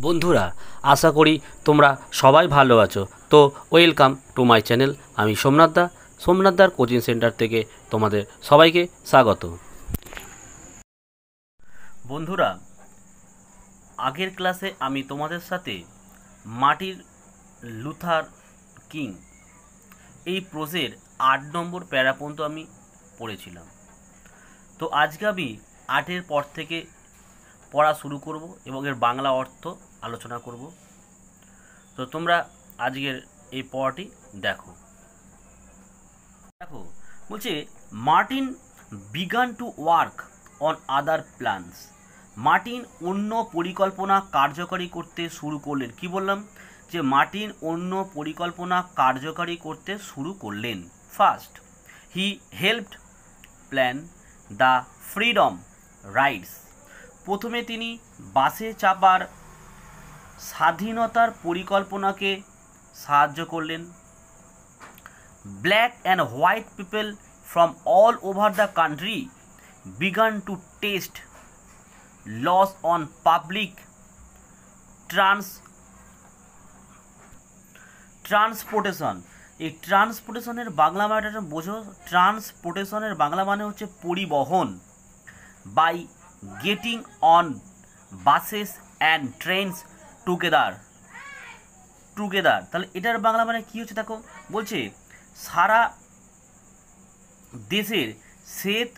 বন্ধুরা, আশা করি তোমরা সবাই ভালো আছো। তো ওয়েলকাম টু মাই চ্যানেল। আমি সোমনাথদার কোচিং সেন্টার থেকে তোমাদের সবাইকে স্বাগত। বন্ধুরা, আগের ক্লাসে আমি তোমাদের সাথে মার্টিন লুথার কিং এই প্রোজের 8 নম্বর প্যারা পর্যন্ত আমি পড়েছিলাম। তো আজকে আমি 8-এর পর থেকে পড়া শুরু করব এবং এর বাংলা অর্থ আলোচনা করব। তো তোমরা আজকের এই পড়াটি দেখো। বলছে Martin began to work on other plans. Martin অন্য পরিকল্পনা কার্যকারী করতে শুরু করলেন। কি বললাম? যে মার্টিন অন্য পরিকল্পনা কার্যকারী করতে শুরু করলেন। First, he helped plan the freedom rides. প্রথমে তিনি বাসে চাপার স্বাধীনতার পরিকল্পনাকে সাহায্য করলেন। Black and white people from all over the country began to test laws on public transportation. এই ট্রান্সপোর্টেশনের বাংলা মানে বোঝো। ট্রান্সপোর্টেশনের বাংলা মানে হচ্ছে পরিবহন। By getting on buses and trains together. তাহলে এটার বাংলা মানে কি হচ্ছে দেখো। বলছে সারা দেশের শ্বেত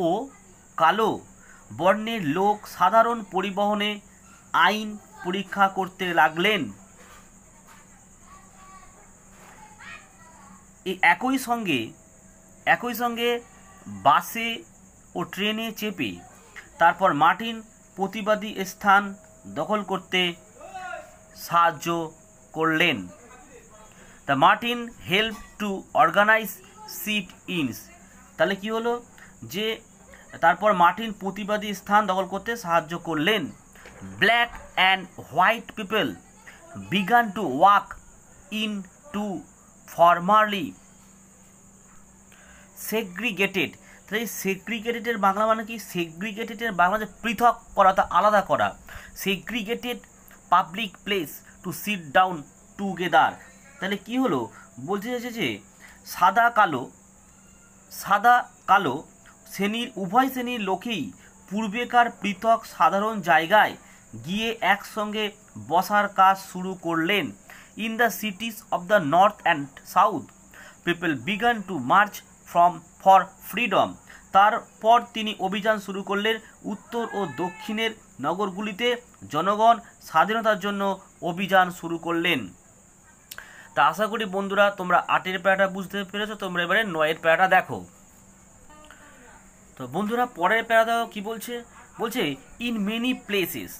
ও কালো বর্ণের লোক সাধারণ পরিবহনে আইন পরীক্ষা করতে লাগলেন। এই একই সঙ্গে বাসে ও ট্রেনে চেপে তারপর মার্টিন প্রতিবাদী স্থান দখল করতে সাহায্য করলেন। The Martin help to organise sit ins. তাহলে কি হলো? যে তারপর মার্টিন প্রতিবাদী স্থান দখল করতে সাহায্য করলেন। Black and white people began to walk into formerly segregated. তাহলে এই সেগ্রিগেটেডের বাংলা মানে কি? সেগ্রিগেটেডের বাংলা যে পৃথক করা, তা আলাদা করা। Segregated public place to sit down together. তাহলে কি হলো? বলতে চাইছে যে সাদা কালো শ্রেণীর উভয় শ্রেণীর লোকেই পূর্বেকার পৃথক সাধারণ জায়গায় গিয়ে একসঙ্গে বসার কাজ শুরু করলেন। In the সিটিজ of the north and south people began two March for freedom. তারপর তিনি অভিযান শুরু করলেন উত্তর ও দক্ষিণের নগরগুলিতে জনগণ স্বাধীনতার জন্য অভিযান শুরু করলেন। তা আশা করি বন্ধুরা তোমরা 8-এর প্যারাটা বুঝতে পেরেছো। তোমরা এবারে 9-এর প্যারাটা দেখো। তো বন্ধুরা পরের প্যারা দেখো কি বলছে। বলছে in many places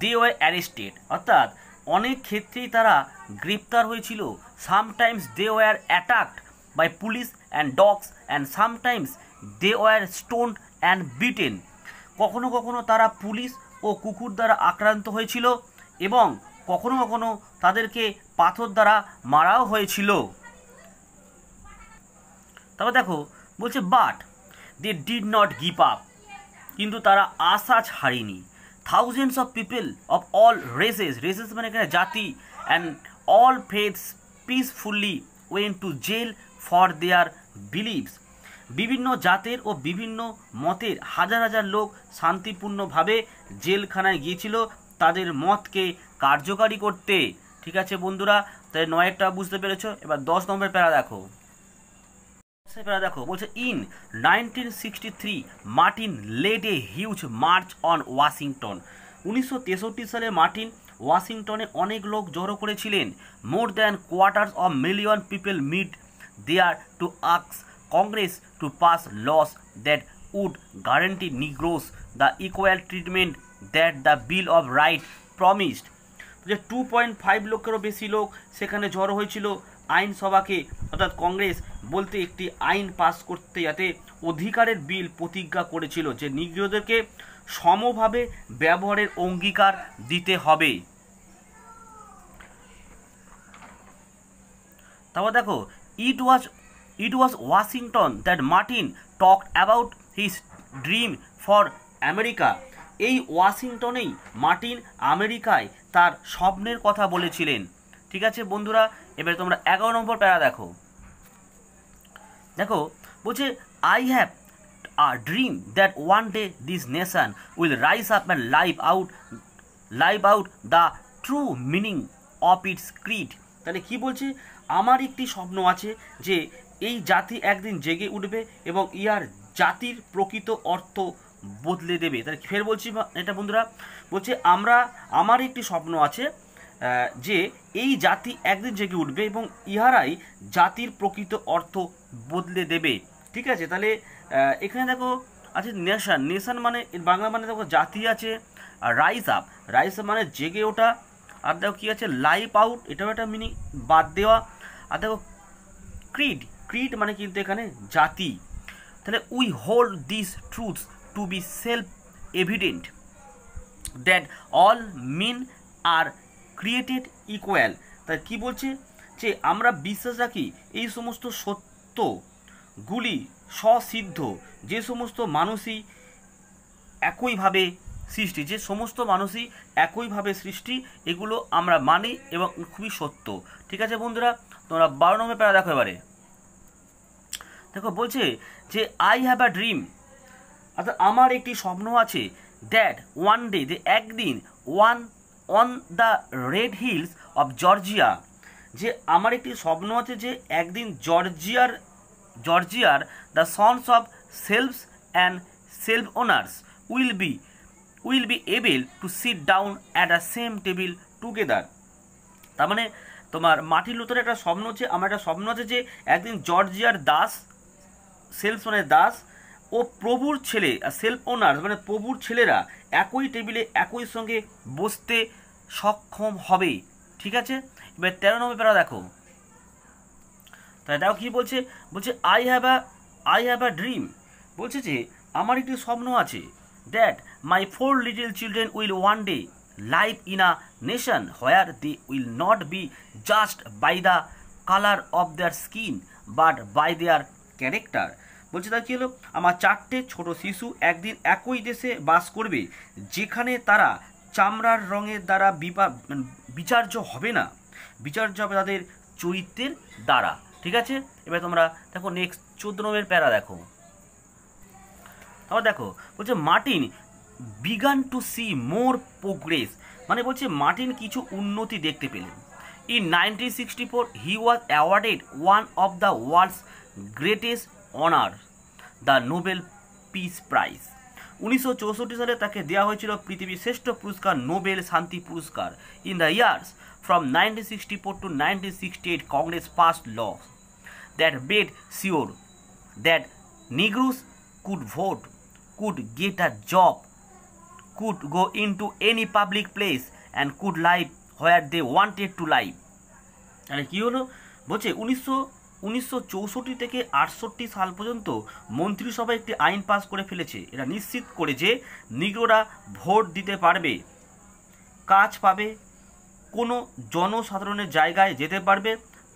they were arrested. অর্থাৎ অনেক ক্ষেত্রেই তারা গ্রেপ্তার হয়েছিল। Sometimes they were attacked by police and dogs and sometimes they were stoned and beaten. কখনো কখনো তারা পুলিশ ও কুকুর দ্বারা আক্রান্ত হয়েছিল এবং কখনো কখনো তাদেরকে পাথর দ্বারা মারাও হয়েছিল। তারপর দেখো বলছে but they did not give up. কিন্তু তারা আশা ছাড়েনি। Thousands of people of all races মানে এখানে জাতি and all faiths peacefully went to jail for their beliefs. বিভিন্ন জাতের ও বিভিন্ন মতের হাজার হাজার লোক শান্তিপূর্ণভাবে জেলখানায় গিয়েছিল তাদের মতকে কার্যকারী করতে। ঠিক আছে বন্ধুরা, তাই 9-এরটা বুঝতে পেরেছ। এবার 10 নম্বরের প্যারা দেখো। বলছে in 1963 Martin led a huge march on Washington. 1963 সালে মার্টিন ওয়াশিংটনে অনেক লোক জড়ো করেছিলেন। More than quarters of million people meet there to ask Congress to pass laws that would guarantee Negroes the equal treatment that the Bill of Right promised. যে 2.5 লক্ষেরও বেশি লোক সেখানে জড়ো হয়েছিল আইনসভাকে, অর্থাৎ কংগ্রেস বলতে একটি আইন পাস করতে, যাতে অধিকারের বিল প্রতিজ্ঞা করেছিল যে নিগ্রোদেরকে সমভাবে ব্যবহারের অঙ্গীকার দিতে হবে। তারপর দেখো it was Washington that Martin talked about his dream for America. এই ওয়াশিংটনেই মার্টিন আমেরিকায় তার স্বপ্নের কথা বলেছিলেন। ঠিক আছে বন্ধুরা, এবারে তোমরা 11 নম্বর প্যারা দেখো। দেখো বলছে I have a dream that one day this nation will rise up and live out the true meaning of its creed। তাহলে কি বলছে, আমার একটি স্বপ্ন আছে যে এই জাতি একদিন জেগে উঠবে এবং ইয়ার জাতির প্রকৃত অর্থ বদলে দেবে। তাহলে ফের বলছি এটা বন্ধুরা, বলছে আমার একটি স্বপ্ন আছে যে এই জাতি একদিন জেগে উঠবে এবং ইহারাই জাতির প্রকৃত অর্থ বদলে দেবে। ঠিক আছে, তাহলে এখানে দেখো আছে নেশন মানে বাংলা মানে দেখো জাতি আছে, আর রাইজ আপ মানে জেগে ওঠা, আর দেখো কী আছে লাইভ আউট, এটাও একটা মিনিং বাদ দেওয়া, আর দেখো ক্রিড মানে কিন্তু এখানে জাতি। তাহলে we hold this truths to be self evident that all men are created equal. তাই কি বলছে যে আমরা বিশ্বাস রাখি এই সমস্ত সত্যগুলি স্বসিদ্ধ, যে সমস্ত মানুষই একইভাবে সৃষ্টি, যে সমস্ত মানুষই একইভাবে সৃষ্টি, এগুলো আমরা মানি এবং খুবই সত্য। ঠিক আছে বন্ধুরা, তোমরা 12 নম্বর প্যারা দেখো। এবারে দেখো বলছে যে আই হ্যাভ আ ড্রিম, অর্থাৎ আমার একটি স্বপ্ন আছে, দ্যাট ওয়ান ডে, যে একদিন on the red hills of Georgia, যে আমার একটি স্বপ্ন আছে যে একদিন জর্জিয়ার the sons of selves and self owners will be able to sit down at a same table together. তার মানে তোমার মার্টিন লুথারের একটা স্বপ্ন আছে, আমার একটা স্বপ্ন আছে যে একদিন জর্জিয়ার দাস, সেলফস মানে দাস, ও প্রভুর ছেলে সেলফ ওনার্স মানে প্রভুর ছেলেরা একই টেবিলে একই সঙ্গে বসতে সক্ষম হবে। ঠিক আছে, এবার 13 নম্বর প্যারা দেখো। তাই দেখো কি বলছে, আই হ্যাভ আ ড্রিম, বলছে যে আমার একটি স্বপ্ন আছে, that my 4 little children will one day live in a nation where they will not be just by the colour of their skin but by their character. বলছে তার কী হলো, আমার 4টে ছোট শিশু একদিন একই দেশে বাস করবে যেখানে তারা চামড়ার রঙের দ্বারা বিচার্য হবে না, বিচার্য হবে তাদের চরিত্রের দ্বারা। ঠিক আছে, এবার তোমরা দেখো নেক্সট 14 নম্বর প্যারা দেখো। আবার দেখো বলছে Martin began to see more progress, মানে বলছে মার্টিন কিছু উন্নতি দেখতে পেলেন। In 1964 he was awarded one of the world's greatest honour, the Nobel peace prize. 1964 সালে তাকে দেওয়া হয়েছিল পৃথিবীর শ্রেষ্ঠ পুরস্কার নোবেল শান্তি পুরস্কার। In the years from 1964 to 1968 Congress passed laws that made sure that Negroes could vote, could get a job, could go into any public place and could live where they wanted to live। তাহলে কী হলো, বলছে 1964 থেকে 68 সাল পর্যন্ত মন্ত্রিসভা একটি আইন pass করে ফেলেছে, এটা নিশ্চিত করে যে নিগ্রোরা ভোট দিতে পারবে, কাজ পাবে, কোনো জনসাধারণের জায়গায় যেতে পারবে,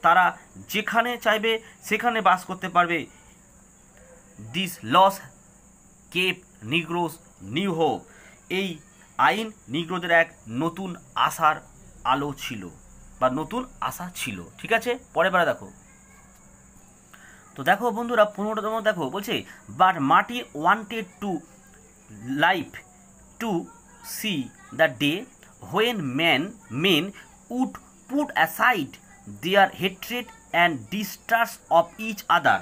তারা যেখানে চাইবে সেখানে বাস করতে পারবে। This laws kept Negroes new hope, এই আইন নিগ্রোদের এক নতুন আশার আলো ছিল বা নতুন আশা ছিল। ঠিক আছে, পরে বেলা দেখো। তো দেখো বন্ধুরা 15তম দেখো বলছে but Martin wanted to life to C the day when men would put aside their hatred and distrust of each other।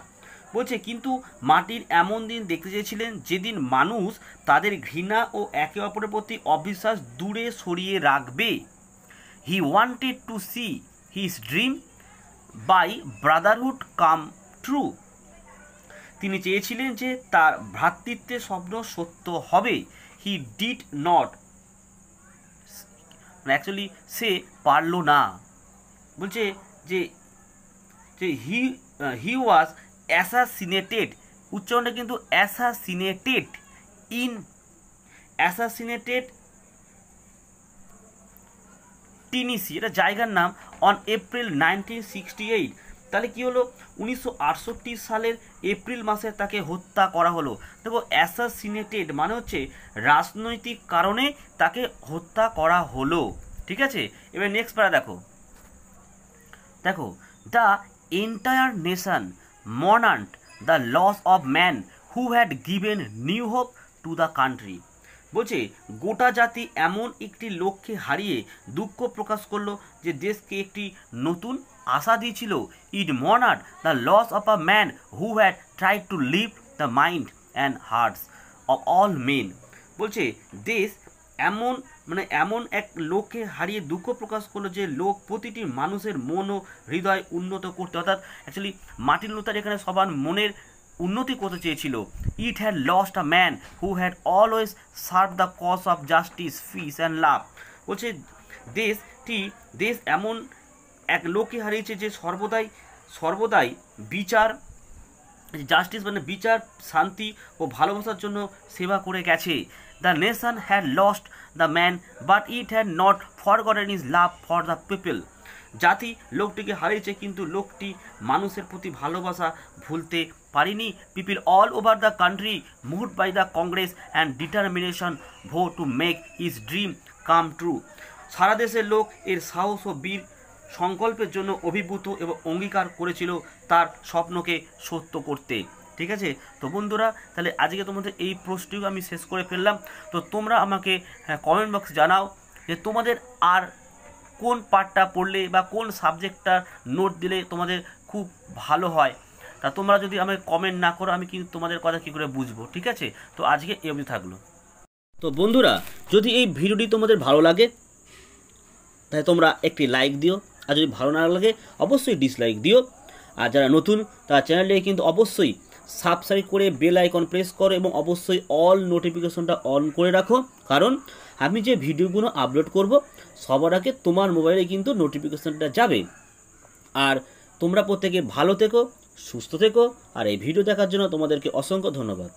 বলছে কিন্তু মার্টিন এমন দিন দেখতে চেয়েছিলেন যেদিন মানুষ তাদের ঘৃণা ও একে অপরের প্রতি অবিশ্বাস দূরে সরিয়ে রাখবে। He wanted to see his dream by brotherhood come true, তিনি চেয়েছিলেন যে তার ভ্রাতৃত্বের স্বপ্ন সত্য হবে। হি ডিড নট, অ্যাকচুয়ালি সে পারল না, বলছে যে হি ওয়াজ অ্যাসাসিনেটেড, উচ্চারণটা কিন্তু অ্যাসাসিনেটেড টিনিসি, এটা জায়গার নাম, অন এপ্রিল 1968 তাহলে কি হলো, 1968 সালের এপ্রিল মাসে তাকে হত্যা করা হলো। দেখো অ্যাসাসিনেটেড মানে হচ্ছে রাজনৈতিক কারণে তাকে হত্যা করা হলো। ঠিক আছে, এবার নেক্সট প্যারা দেখো, দেখো the entire nation mourned the loss of man who had given new hope to the country. বলছে গোটা জাতি এমন একটি লোককে হারিয়ে দুঃখ প্রকাশ করলো যে দেশকে একটি নতুন আশা দিয়েছিল। It mourned the loss of a man who had tried to live the mind and hearts of all men. বলছে দেশ এমন এক লোককে হারিয়ে দুঃখ প্রকাশ করলো যে লোক প্রতিটি মানুষের মন ও হৃদয় উন্নত করতে, অর্থাৎ অ্যাকচুয়ালি মার্টিন লুথার এখানে সবার মনের উন্নতি করতে চেয়েছিল। It had lost a man who had always serve the cause of justice peace and love. বলছে দেশ এমন এক লোককে হারিয়েছে যে সর্বদাই বিচার, জাস্টিস মানে বিচার, শান্তি ও ভালোবাসার জন্য সেবা করে গেছে। The nation had lost the man but it had not forgotten his love for the people. জাতি লোকটিকে হারিয়েছে কিন্তু লোকটি মানুষের প্রতি ভালোবাসা ভুলতে পারেনি। People all over the country moved by the Congress and determination vote to make his dream come true. সারা দেশের লোক এর সাহস ও বীর সংকল্পের জন্য অভিভূত এবং অঙ্গীকার করেছিল তার স্বপ্নকে সত্য করতে। ঠিক আছে, তো বন্ধুরা তাহলে আজকে তোমাদের এই প্রশ্নটিও আমি শেষ করে ফেললাম। তো তোমরা আমাকে কমেন্ট বক্সে জানাও যে তোমাদের আর কোন পার্টটা পড়লে বা কোন সাবজেক্টটা নোট দিলে তোমাদের খুব ভালো হয়। তা তোমরা যদি আমাকে কমেন্ট না করো আমি কিন্তু তোমাদের কথা কী করে বুঝবো। ঠিক আছে, তো আজকে এই অবধি থাকলো। তো বন্ধুরা যদি এই ভিডিওটি তোমাদের ভালো লাগে তাহলে তোমরা একটি লাইক দিও, আর যদি ভালো না লাগে অবশ্যই ডিসলাইক দিও। আর যারা নতুন তারা চ্যানেলটিকে কিন্তু অবশ্যই সাবস্ক্রাইব করে বেল আইকন প্রেস করো এবং অবশ্যই অল নোটিফিকেশনটা অন করে রাখো, কারণ আমি যে ভিডিওগুলো আপলোড করব সবার আগে তোমার মোবাইলে কিন্তু নোটিফিকেশনটা যাবে। আর তোমরা প্রত্যেকে ভালো থেকো, সুস্থ থেকো, আর এই ভিডিও দেখার জন্য তোমাদেরকে অসংখ্য ধন্যবাদ।